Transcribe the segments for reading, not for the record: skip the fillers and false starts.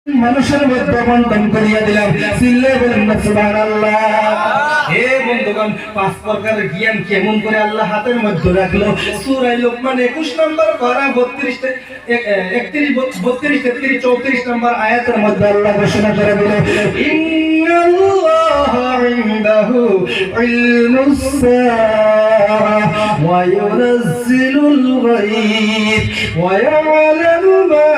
মানুষের মধ্যে বন্টন করিয়া দিলাম। চিল্লে বলেন না সুবহানাল্লাহ। হে বন্ধুগণ, ৫ প্রকার জ্ঞান কেমন করে আল্লাহ হাতের মধ্যে রাখলো। সূরা লোকমান ২১ নম্বর পারা ৩২ ৩১ ৩২ ৩৩ ৩৪ নম্বর আয়াতের মধ্যে আল্লাহ ঘোষণা করে দিল, ইন্নাল্লাহা ইনদাহু ইলমুস সাআহ ওয়া ইউনাজ্জিলুল গায়ব ওয়া ইয়ালামু মা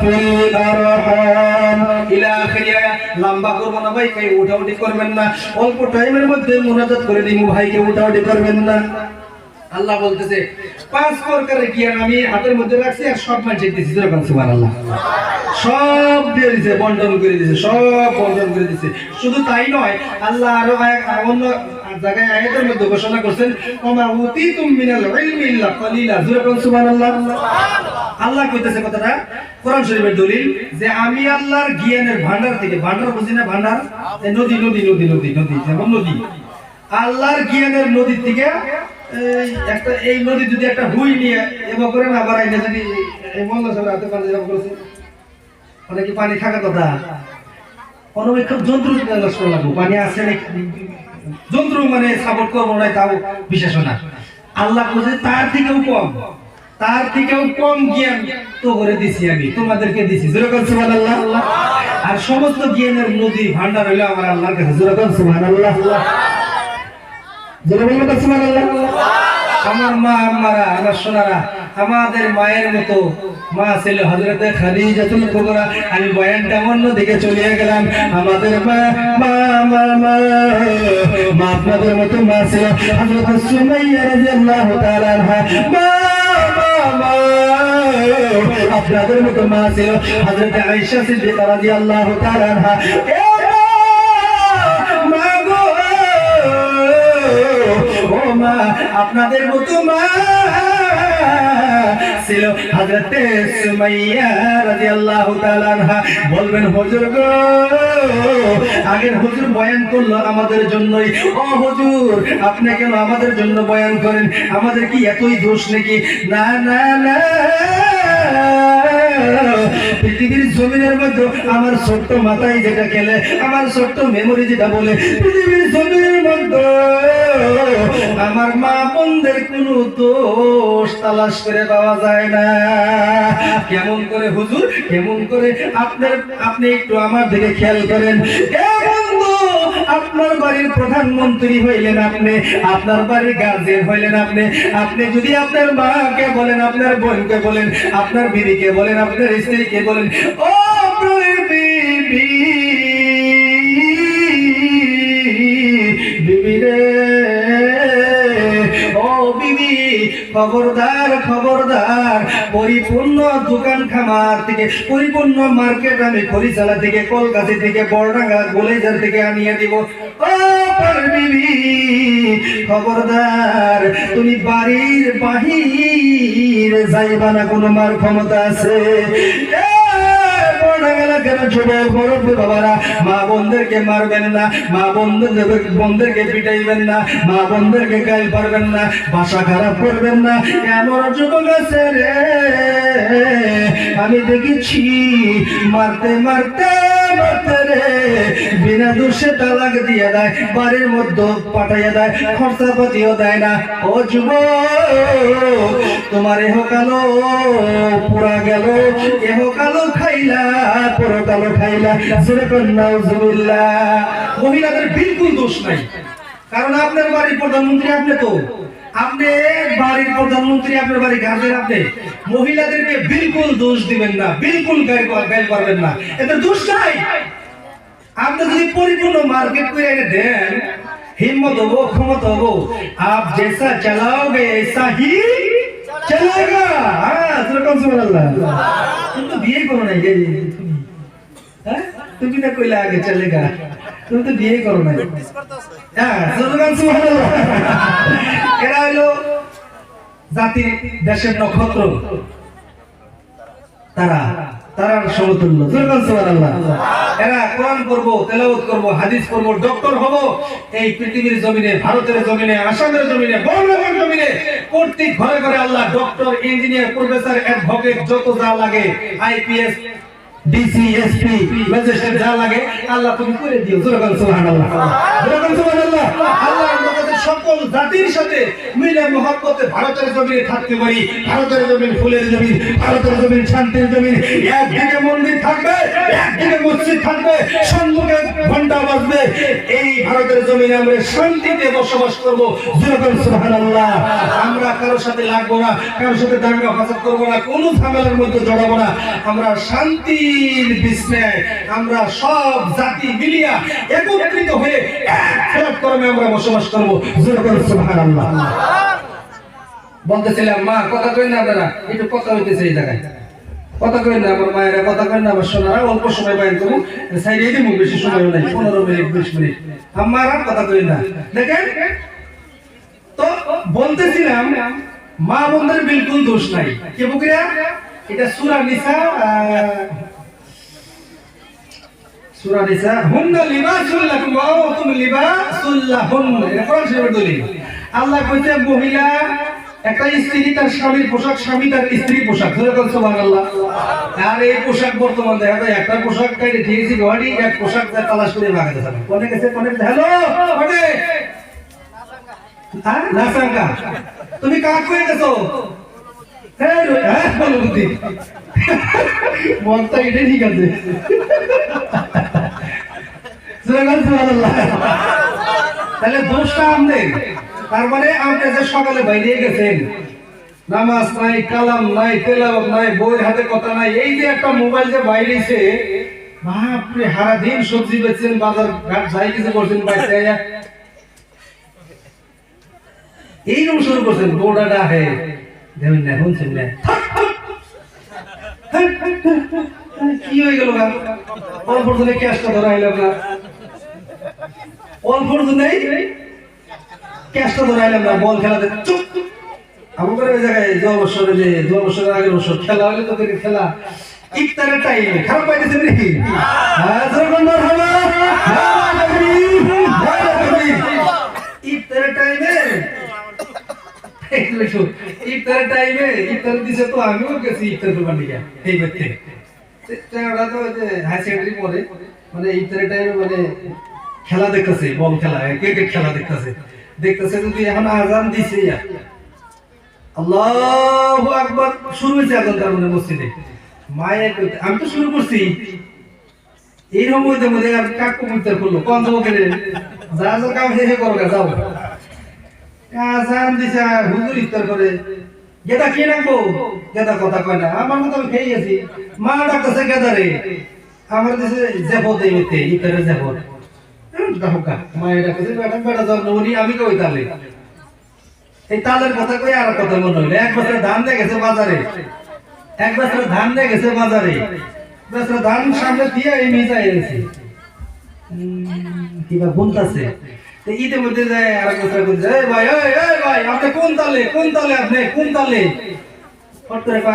ফিল আরহাম ইলা আখির আয়াত। লম্বা করব না ভাই, কেউ উঠাউঠি করবেন না, অল্প টাইমের মধ্যে মুনাজাত করে দিমু ভাই, কেউ উঠাউঠি করবেন না। আল্লাহ বলতেছে ৫ প্রকারের জ্ঞান আমি হাতের মধ্যে রাখছি আর সব মানুষ দিয়েছি। সুবহানাল্লাহ। সব দিয়ে দিয়েছে, বন্টন করে দিয়েছে, সব বন্টন করে দিয়েছে। শুধু তাই নয়, আল্লাহ আরো অন্য জায়গায় আয়াতের মধ্যে ঘোষণা করছেন, ওমা উতিতুম মিনাল ইলমি ইল্লা কালিলা। সুবহানাল্লাহ। আল্লাহ কইতেছে কথাটা কোরআন শরীফের দলিল যে আমি আল্লাহর জ্ঞানের ভান্ডার থেকে, ভান্ডার বুঝি না, ভান্ডার নদী নদী নদী নদী নদী যেমন নদী, আল্লাহর জ্ঞানের নদী থেকে এই নদী যদি একটা হুই নিয়ে এবার করে না বাড়াই না, যদি এই মল্লা সব হাতে পানি জমা করেছে, মানে কি পানি থাকা কথা, অনবেক্ষণ যন্ত্র নষ্ট লাগবো, পানি আসছে নাকি যন্ত্র মানে সাপোর্ট করবো না, তাও বিশেষ না। আল্লাহ বলছে তার থেকেও কম, তার থেকেও কম জ্ঞান তো করে দিছি আমি, তোমাদেরকে দিছি। সুবহানাল্লাহ। আর সমস্ত জ্ঞানের নদী ভান্ডার হইলো আমার আল্লাহর কাছে। সুবহানাল্লাহ। সুবহানাল্লাহ। আমার মা আমারা, আমার সোনারা, আমাদের মায়ের মতো মা ছিল হযরতে খাদিজাতুল কুবরা। আমি বয়ানটা অন্য দিকে চলে গেলাম। আমাদের মা মা মা মা মা আপনাদের মতো মা ছিল হযরত সুমাইয়া রাদিয়াল্লাহু তাআলা আনহা। মা মা আপনাদের মতো মা ছিল হযরত আয়েশা সিদ্দিকা রাদিয়াল্লাহু তাআলা আনহা। আপনাদের মতো মা ছিল হযরতে সুমাইয়া রাদিয়াল্লাহু তাআলা আনহা। বলবেন হুজুর গো, আগের হুজুর বয়ান করলো আমাদের জন্যই। ও হুজুর, আপনি কেন আমাদের জন্য বয়ান করেন? আমাদের কি এতই দোষ নাকি? না না না, পৃথিবীর জমিনের মধ্যে আমার ছোট্ট মাথায় যেটা খেলে, আমার ছোট্ট মেমোরি যেটা বলে, পৃথিবীর জমিনের মধ্যে আমার মা বোনদের কোনো দোষ তালাশ করে পাওয়া যায় না। কেমন করে হুজুর, কেমন করে? আপনি একটু আমার দিকে খেয়াল করেন। আপনার বাড়ির প্রধানমন্ত্রী হইলেন আপনি, আপনার বাড়ির গার্জিয়ান হইলেন আপনি। আপনি যদি আপনার মাকে বলেন, আপনার বোনকে বলেন, আপনার বিবিকে বলেন, আপনার স্ত্রীকে বলেন, ও আপনার বিবি বিবি রে, ও বিবি, খবরদার খবরদার, পরিপূর্ণ দোকান খামার থেকে, পরিপূর্ণ মার্কেট আমি খরিচালা থেকে, কলকাতা থেকে, বড়ডাঙ্গা, গোলেজার থেকে আনিয়ে দিব। ও বিবি, খবরদার, তুমি বাড়ির বাহির যাইবা না, কোনো মার ক্ষমতা আছে? মা বোনদেরকে মারবেন না, মা বোনদেরকে পিটাইবেন না, মা বোনদেরকে গাইল পারবেন না, ভাষা খারাপ করবেন না। এমন যুবক আছে রে, আমি দেখেছি মারতে মারতে মারতে রে বিনা দোষে তালাক দিয়ে দেয়, বাড়ির মধ্যে পাঠাইয়া দেয়, খরচা পাতিও দেয় না। ও যুবক, তোমার এহকালো পুরা গেল, এহকালো খাইলা, পরকালো খাইলা। নাউজুবিল্লাহ। মহিলাদের বিলকুল দোষ নাই, কারণ আপনার বাড়ির প্রধানমন্ত্রী আপনি, তো আপনি বাড়ির প্রধানমন্ত্রী, আপনার বাড়ির গার্জেন আপনি। মহিলাদেরকে বিলকুল দোষ দিবেন না, বিলকুল গাইল করবেন না, এতে দোষ নাই। আপনি যদি পরিপূর্ণ মার্কেট করে এনে দেন, হিম্মত হবো, ক্ষমতা হবো, আপ জেসা চালাওগে ऐसा ही চলেগা। হ্যাঁ, সুবহানাল্লাহ। তুমি তো বিয়ে করো নাই, হ্যাঁ, তুমি না কইলা আগে চলেগা, তুমি তো বিয়ে করো নাই। হ্যাঁ, সুবহানাল্লাহ। এরা হলো জাতির, দেশের নক্ষত্র। তারা তারার সমতুল্য। সুবহানাল্লাহ। এরা কোরআন পড়ব, তেলাওয়াত করব, হাদিস পড়ব, ডক্টর হব। এই পৃথিবীর জমিনে, ভারতের জমিনে, আসামের জমিনে, বর্ণাঢ্য জমিনে প্রত্যেক ঘরে ঘরে আল্লাহ ডক্টর, ইঞ্জিনিয়ার, প্রফেসর, অ্যাডভোকেট যত যা লাগে, আইপিএস, ডিসি, এসপি, ম্যাজিস্ট্রেট যা লাগে আল্লাহ তুমি করে দিও। সুবহানাল্লাহ। সুবহানাল্লাহ। আল্লাহ আমাদের সকল জাতির সাথে মিলে মহব্বতে ভারতের জমিনে থাকতে পারি। ভারতের জমিন ফুলের জমিন, ভারতের জমিন শান্তির জমিন। একদিকে মন্দির থাকবে, একদিকে মসজিদ থাকবে, সম্মুখে ঘন্টা বাজবে। এই ভারতের জমিনে আমরা শান্তিতে বসবাস করব। সুবহানাল্লাহ। আমরা কারোর সাথে লাগবো না, কারোর সাথে দাঙ্গা ফাসাদ করবো না, কোনো ঝামেলার মধ্যে জড়াবো না। আমরা শান্তির বিস্ময়, আমরা সব জাতি মিলিয়া একত্রিত হয়ে এক প্ল্যাটফর্মে আমরা বসবাস করবো। সুবহানাল্লাহ। বলতেছিলাম মা কথা কই না, আপনারা একটু কথা হইতেছে এই জায়গায়, কথা কই না, আমার মায়েরা কথা কই না, আমার সোনারা অল্প সময় বাইর করুন, সাইডে দিব, বেশি সময় নাই, 15 মিনিট 20 মিনিট। আমারা কথা কই না। দেখেন তো বলতেছিলাম মা বোনদের বিলকুল দোষ নাই। কে বুকিরা? এটা সূরা নিসা, সূরা নিসা, হুন্না লিবাসুল লাকুম ওয়া আনতুম লিবাসুল লাহুন। এটা কোরআন শরীফের দলিল। আল্লাহ কইছে মহিলা একটা স্ত্রী তার স্বামীর পোশাক, স্বামী তার স্ত্রীর পোশাক। সুবহানাল্লাহ। আর এই পোশাক বর্তমান দেখা যায় একটা পোশাক কাইতে দিয়েছি গাড়ি, এক পোশাক যা তালাশ করে ভাগাতে থাকে। কোনে গেছে, কোনে? হ্যালো কোনে? হ্যাঁ নাসাঙ্গা, তুমি কাজ করে গেছো? হ্যাঁ হ্যাঁ বলো বুদ্ধি মনটা এটা ঠিক আছে। সুবহানাল্লাহ। তাহলে দোষটা আমাদের। তার মানে আপনি যে সকালে বাইরে গেছেন, নামাজ নাই, কালাম নাই, তেলাওয়াত নাই, বইয়ের হাতে কথা নাই, এই যে একটা মোবাইল যে বাইরেছে, বাপরে সারা দিন সবজি বেচছেন, বাজার ঘাট যাই কিছু করছেন, বাইরে এইরকম শুরু করছেন। বউডাটা হে দেখুন না, শুনছেন না, কি হয়ে গেল? অল্প জনে ক্যাশটা ধরা হইল না, অল্প জনে ক্যাশটা ধরা হইলাম না, বল খেলাতে চুপ। আমাদের ওই জায়গায় 2 বছরে, যে 2 বছরের আগের বছর খেলা হলে তো খেলা ইফতারের টাইমে খারাপ পাইতেছে নাকি? ইফতারের টাইমে ইফতারের টাইমে ইফতার দিছে, তো আমিও গেছি ইফতার করবার নিয়ে। এই ব্যক্তি ওরা তো হাই সেকেন্ডারি পড়ে, মানে ইফতারের টাইমে মানে খেলা দেখতেছে, বল খেলা, ক্রিকেট খেলা দেখতেছে। যদি এখন আজান দিছে, আল্লাহু আকবার শুরু হয়েছে আজান, তার মানে মসজিদে মায়ের, আমি তো শুরু করছি এই মধ্যে মধ্যে আর কাকু ইফতার করলো, কোন যাবো গেলে যা যা কাম শেষে করো, যাও। আজান দিছে, হুজুর ইফতার করে, গেদা কে রাখবো? গেদা কথা কয় না, আমার মতো আমি খেয়ে গেছি। মা ডাকতেছে গেদা রে, আমার দেশে জেবত এইতে ইফতারে জেবত ডাকা। মায়ের ডাকতেছে বেটা বেটা জন্ম উনি, আমি কই তালে এই তালের কথা কই আর কথা মনে হইলো। 1 বছর ধান দিয়ে গেছে বাজারে, 1 বছর ধান দিয়ে গেছে বাজারে, বছর ধান সামনে দিয়ে এই মিজাই এনেছি, কিবা বলতাছে। ঈদের মধ্যে যায় আর এক বছর বলছে, এই ভাই এই ভাই আপনি কোন তালে, কোন তালে, আপনি কোন তালে?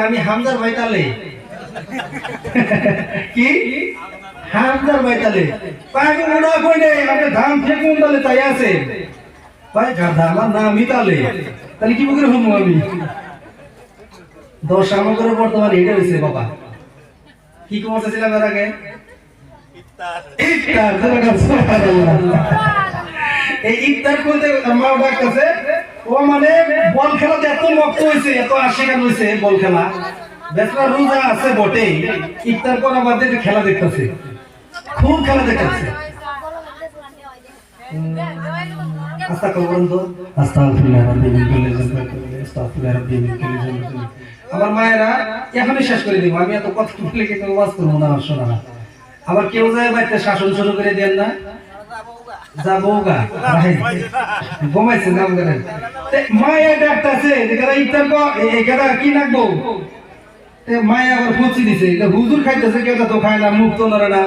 আমি হামজার ভাই তালে। কি হামজার ভাই তালে? আমি ওটা কই নাই, আপনি ধান থেকে কোন তালে তাই আছে ভাই? গাধা, আমার নামই তালে। তাহলে কি করে হবো আমি? 10 আমাদের বর্তমানে এটা হয়েছে বাবা। কি করতেছিলাম এর আগে? ইফতার। সুবহানাল্লাহ। এই ইফতার করতে মা ডাকতেছে, ও মানে বল খেলাতে এত মক্ত হয়েছে, এত আশিকান হয়েছে বল খেলা। বেচারা রোজা আছে বটে, ইফতার করা বাদে খেলা দেখতেছে, খুব খেলা দেখতেছে। আমার মায়েরা এখনই শেষ করে দিব, আমি এত কথা বলে কিন্তু ওয়াজ করবো না, শোনা না। আবার কেউ যায় বাড়িতে শাসন শুরু করে দেন না, যাবো গা ঘুমাইছে নাম করেন। মায়ের ডাক্তার আছে ইফতার এগারা কি নাকবো, মায়ে আবার পচি দিছে, হুজুর খাইতেছে, কেদা তো খায় না, মুখ তো নড়ে না,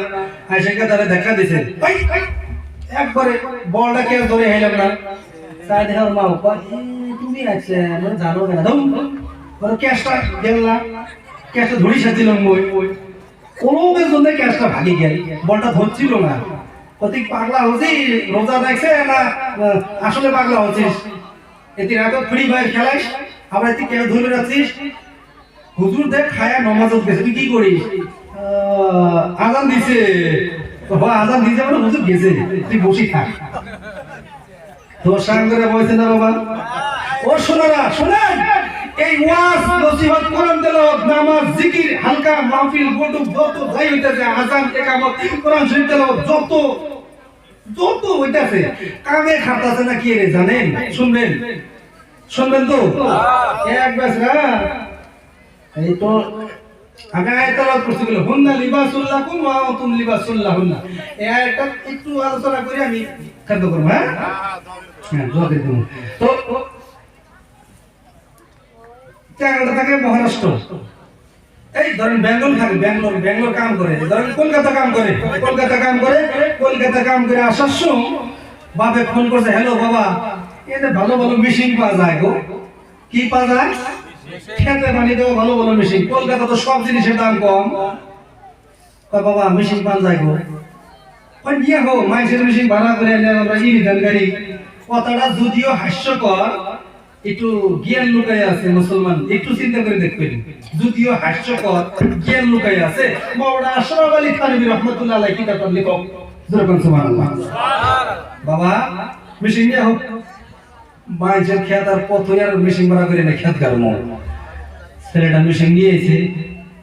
আইসে কেদারে দেখা দিছে, একবারে বলটা কেউ ধরে হেলাম না। তাই দেখার মা তুমি আছে জানো না, ক্যাশটা গেল না, ক্যাশটা ধরি সাজিলাম মই, কোনোদের জন্য ক্যাশটা ভাগি গেল, বলটা ধরছিল না। কতিক পাগলা হচ্ছিস, রোজা দেখছে না আসলে পাগলা হচ্ছিস? এতে আগে ফ্রি ফায়ার খেলাইস, আবার এতে কেউ ধরে রাখছিস। হুজুর দেখ খায়া নমাজ গেছে, তুই কি করিস? আজান দিছে, আজান দিছে মানে হুজুর গেছে, তুই বসি থাক। তোর সঙ্গে বলছে না বাবা? ও শোনারা শোনেন, এই ওয়াজ নসিহত কোরআন তেলাওয়াত নামাজ জিকির হালকা মাহফিল বটুক যত যাই হইতাছে, আযান ইকামত কোরআন শরীফ তেলাওয়াত যত যত হইতাছে, কামে খাটাছে না কি রে জানেন? শুনবেন শুনবেন তো এক বেসরা এই তো আগে আয়াত তেলাওয়াত করছিল, হুন্না লিবাসুল লাকুম ওয়া আনতুম লিবাসুল লাহুন্না। এই আয়াতটা একটু আলোচনা করে আমি খাদ্য করব। হ্যাঁ হ্যাঁ দোয়া করে দেব। তো চ্যাংড়া থাকে মহারাষ্ট্র, এই ধরেন বেঙ্গল থাকে, বেঙ্গলোর কাম করে, ধরেন কলকাতা কাম করে, কলকাতা কাম করে আসার সময় বাপে ফোন করছে, হ্যালো বাবা, এতে ভালো ভালো মেশিন পাওয়া যায় গো। কি পাওয়া যায়? খেতে পানি দেওয়া ভালো ভালো মেশিন। কলকাতা তো সব জিনিসের দাম কম। বাবা মেশিন পাওয়া যায় গো। নিয়ে হো মাইসের মেশিন ভাড়া করে এনে আমরা ইরিটান গাড়ি। কথাটা যদিও হাস্যকর, একটু জ্ঞান লুকাই আছে মুসলমান, একটু চিন্তা করে দেখবেন। যদিও হাস্যকর, জ্ঞান লুকাই আছে। মাওলানা আশরাফ আলী থানভী রাহমাতুল্লাহ আলাইহি কিতাবের লেখক, যেরকম সুবহানাল্লাহ। বাবা মেশিন নিয়ে হোক, মাইসের খেত আর কত আর মেশিন ভাড়া করে না খেত গাড়ি। ছেলেটা মেশিন নিয়েছে,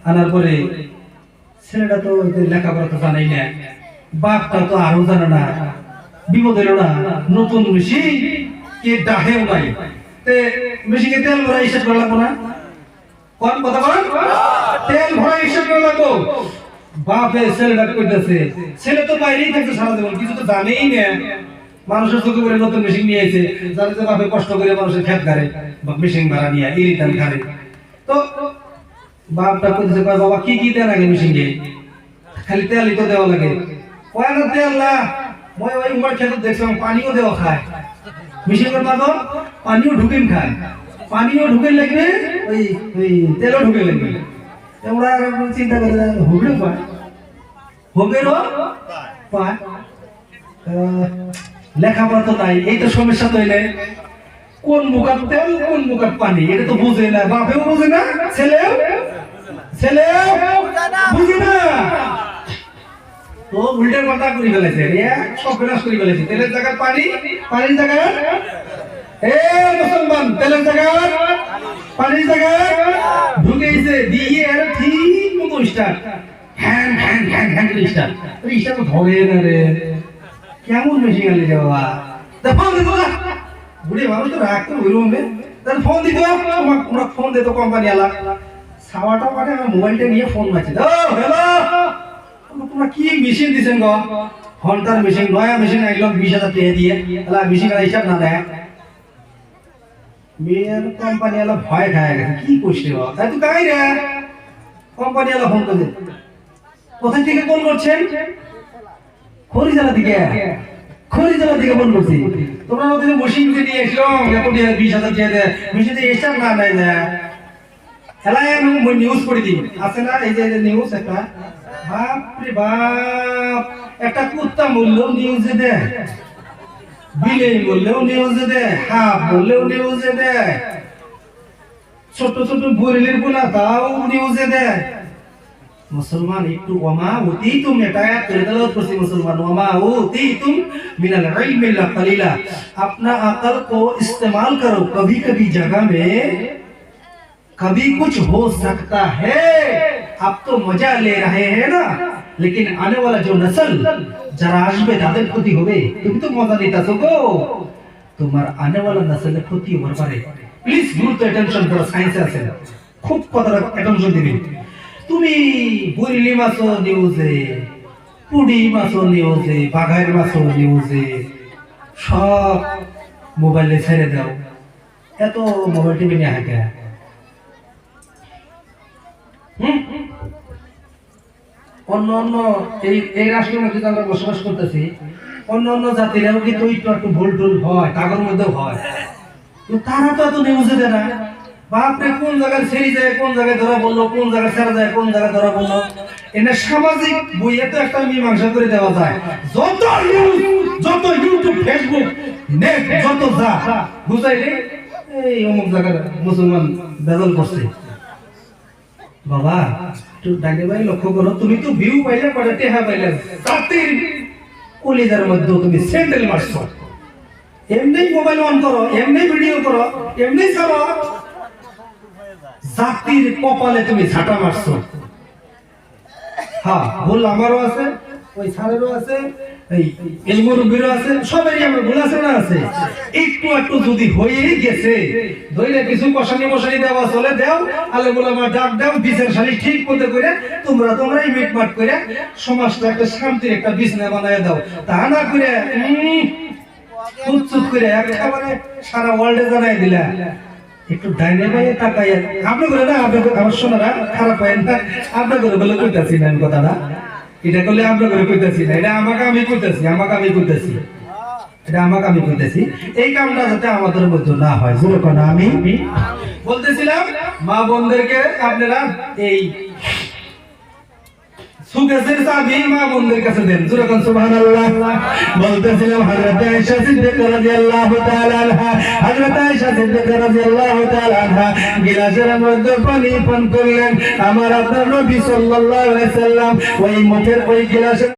আনার পরে ছেলেটা তো লেখাপড়া তো জানাই না, বাপটা তো আরো জানে না, বিপদ হলো না। নতুন মেশিন কে ডাহেও নাই, মেশিনে তেল ভরা হিসাব করা লাগবো না? কোন কথা বলেন? তেল ভরা হিসাব করা লাগবো। বাপে ছেলেটা কইতাছে, ছেলে তো বাইরেই থাকছে সারা জীবন, কিছু তো জানেই না। মানুষের চোখে করে নতুন মেশিন নিয়েছে, যাতে যে বাপে কষ্ট করে মানুষের খেত গাড়ে বা মেশিন ভাড়া নিয়ে ইরিটান খারে। তো বাপটা কইতেছে, বাবা কি কি দেন আগে মেশিনে? খালি তেলই তো দেওয়া লাগে। কয় না তেল না, মই ওই উমার খেতে দেখছিলাম পানিও দেওয়া খায়। মেশিনের মাধ্যম পানিও ঢুকেন খায়, পানিও ঢুকে লাগবে, ওই ওই তেলও ঢুকে লাগবে। ওরা চিন্তা করে হুবড়ে পায়, হুবেরও পায়। লেখাপড়া তো নাই, এই তো সমস্যা তৈরি। কোন মুখার তেল কোন মুখার পানি এটা তো বুঝে না, বাপেও বুঝে না, ছেলেও বুঝে না। তো উল্টের কথা করে ফেলেছে, সব বিনাশ করে ফেলেছে। তেলের জায়গায় পানি, পানির জায়গায় মুসলমান, তেলের জায়গায় পানির জায়গায় ঢুকেছে দিয়ে আর ঠিক মতো start, hang hang hang hang start. Start ধরে না রে, কেমন বেশি গেলে যাওয়া। ফোন দিত না বুড়ি মানুষ তো রাখতো ওই রুমে, তাহলে ফোন দিত, ফোন দিত কোম্পানি আলা সাওয়াটা মানে মোবাইলটা নিয়ে ফোন মারছে, হ্যালো তোমরা কি মেশিন দিছেন গো? ঘন্টার মেশিন, নয়া মেশিন একদম 20,000 টাকা দিয়ে, তাহলে মেশিন হিসাব না দেয়। মেয়ের কোম্পানি আলা ভয় খায় গেছে, কি করছে গো? তাই তো কাই রে কোম্পানি আলা ফোন করে, কোথায় থেকে ফোন করছেন? খরিজালা থেকে, খরিজালা থেকে ফোন করছি। তোমরা ওদিকে মেশিন নিয়ে এসলাম, এত 20,000 টাকা দেয়, মেশিনে হিসাব না দেয় না। খেলায় আমি নিউজ করে দিই, আছে না এই যে নিউজ একটা, বাপরে বাপ, একটা কুত্তা মূল্যেও নিউজে দেয়, বিলেই বললেও নিউজে দেয়, হাফ বললেও নিউজে দেয়, ছোট ছোট বরিলের গুণা তাও নিউজে দেয়। मुसलमान একটু ওমা উতিতুম, এটা তেলাওয়াত করছি মুসলমান, ওমা উতিতুম মিনাল ইলমি ইল্লা কলিলা। अपना अकल को इस्तेमाल करो, कभी कभी जगह में कभी कुछ हो सकता है। अब तो मजा ले रहे हैं ना, लेकिन आने वाला जो नस्ल যারা আসবে তাদের ক্ষতি হবে। তুমি তো মজা নিতেছো গো, তোমার আনে वाला নসলের ক্ষতি হতে পারে। প্লিজ গুরুত্ব অ্যাটেনশন করো, সায়েন্সে আছে, খুব কথাটা অ্যাটেনশন দিবেন। তুমি বুড়িলি মাছও নিউজে, পুডি মাছও নিউজে, বাঘাইর মাছও নিউজে, সব মোবাইলে ছেড়ে দাও। এত মোবাইল টিভি নিয়ে হাঁকে, অন্য অন্য এই রাষ্ট্রের মধ্যে আমরা বসবাস করতেছি, অন্য অন্য জাতিরাও কিন্তু একটু একটু ভুল টুল হয়, কাগজের মধ্যেও হয়, তারা তো এত নিউজে দেয় না। বাপরে কোন জায়গায় ছেড়ে যায়, কোন জায়গায় ধরা বললো, কোন জায়গায় ছেড়ে যায়, কোন জায়গায় ধরা বললো। এটা সামাজিক বইয়ে তো একটা মীমাংসা করে দেওয়া যায়। যত নিউজ, যত ইউটিউব, ফেসবুক, নেট, যত যা বুঝাইলে এই অমুক জায়গায় মুসলমান বেদল করছে। বাবা একটু ডাকে ভাই লক্ষ্য করো, তুমি তো ভিউ পাইলে পরে টেহা পাইলে জাতির কলিজার মধ্যে তুমি স্যান্ডেল মারছো। এমনি মোবাইল অন করো, এমনি ভিডিও করো, এমনি করো, জাতির কপালে তুমি ঝাঁটা মারছো। হ্যাঁ ভুল আমারও আছে, ওই স্যারেরও আছে, এই মুরব্বীরও আছে, সবারই আমার ভুল আছে না আছে। একটু একটু যদি হয়েই গেছে, ধইলে কিছু কষানি মশানি দেওয়া চলে দেও, আলে বলে আমার ডাক দাও, বিচার শালি ঠিক মতো করে তোমরাই মিটমাট করে সমাজটা একটা শান্তির একটা বিছনা বানায় দাও। তা না করে চুপ করে একেবারে সারা ওয়ার্ল্ডে জানাই দিলা। একটু ডাইনে বাইরে তাকাই, আপনি করে না, আপনি আমার শোনারা খারাপ হয় না, আপনার করে বলে কইতাছি না আমি কথাটা, এটা করলে আপনার করে কইতাছি না, এটা আমাকে আমি কইতাছি, এটা আমাকে আমি কইতাছি। এই কামটা যাতে আমাদের মধ্যে না হয়, যেরকম আমি বলতেছিলাম মা বোনদেরকে আপনারা এই সুকেশের চাবি মা বোনদের কাছে দেন, যেরকম সুবহানাল্লাহ। বলতেছিলাম হযরত আয়েশা সিদ্দিকা রাদিয়াল্লাহু তাআলা আনহা, হযরত আয়েশা সিদ্দিকা রাদিয়াল্লাহু তাআলা আনহা গিলাসের মধ্যে পানি পান করলেন। আমার আপনার নবী সাল্লাল্লাহু আলাইহি সাল্লাম ওই মুখের ওই গিলাসের